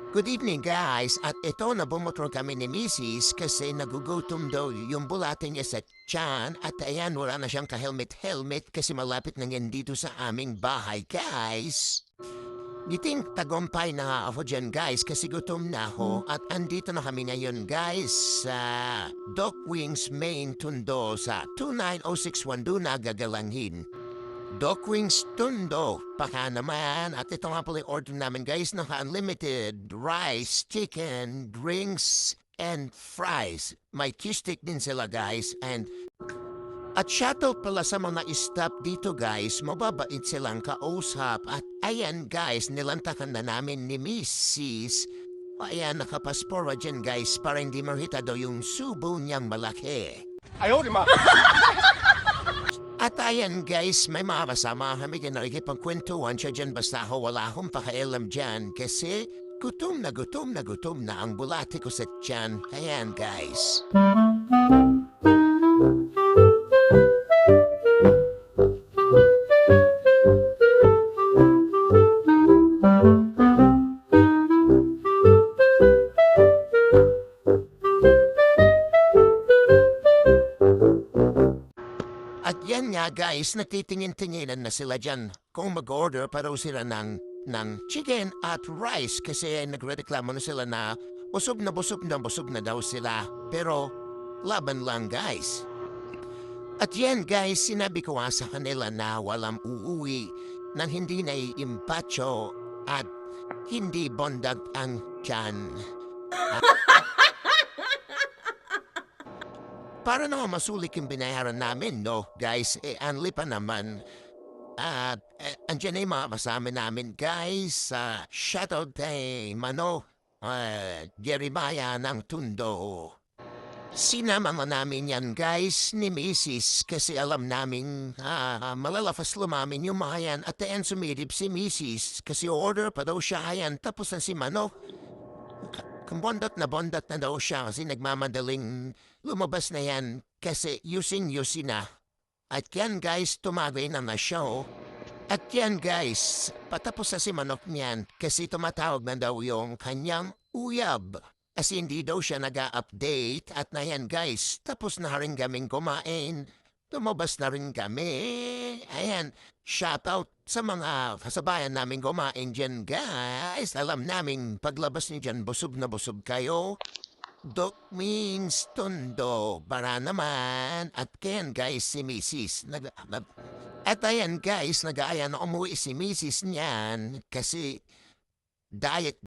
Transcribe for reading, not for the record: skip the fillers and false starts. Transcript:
Good evening guys, at ito na bumotro kami ni Mrs. kasi nagugutom daw yung bulate niya sa tiyan at ayan wala na siyang ka-helmet-helmet kasi malapit na yan dito sa aming bahay guys. Giting tagumpay na nga ako dyan guys kasi gutom na ako at andito na kami ngayon guys sa Doc Wings Main Tundo sa 29061 doon na gagalangin. Doc Wings Tundo, baka naman. At ito nga pala yung order namin guys, naka-unlimited rice, chicken, drinks, and fries. May cheese stick din sila guys. At shuttle pala sa mga stop dito guys, mababait silang kausap. At ayan guys, nilantakan na namin ni Mrs. Ayan, nakapaspora dyan guys para hindi makita daw yung subo niyang malaki. Ayaw, di ma! At ayan guys, may mga kasama kami na nakikipagkwentuhan siya dyan basta ako wala akong pakialam dyan kasi gutom na ang bulate ko sa tiyan. Ayan guys. At yan nga guys, nagtitingin-tinginan na sila dyan kung mag-order pa raw sila ng chicken at rice kasi nagreklamo na sila na busog na daw sila. Pero laban lang guys. At yan guys, sinabi ko nga sa kanila na walang uuwi nang hindi na iimpacho at hindi bondag ang tiyan. Para naman masulik yung binayaran namin, no? Guys, anli pa naman. At andyan na yung mga kasama namin, guys. Shoutout kay Mano, Jeremiah ng Tundo. Sinama namin yan, guys, ni Mrs. Kasi alam namin malalafas lumamin yung mga yan. At ayan sumidip si Mrs. Kasi order pa daw siya ayan. Tapos na si Mano. Kung bondat na daw siya kasi nagmamadaling lumabas na yan kasi using na. At yan guys, tumagay na show. At yan guys, patapos na si Manok niyan kasi tumatawag na daw yung kanyang uyab. Kasi hindi daw siya nag-update at na yan guys, tapos na rin kaming kumain. Tumabas na rin kami. Ayan, shoutout sa mga kasabayan namin kumain dyan, guys. Alam namin, paglabas niyo dyan, busog na busog kayo. Doc means Tundo. Para naman. At kayan, guys, si Mrs. At ayan, guys, nag-aaya na umuwi si Mrs. niyan kasi diet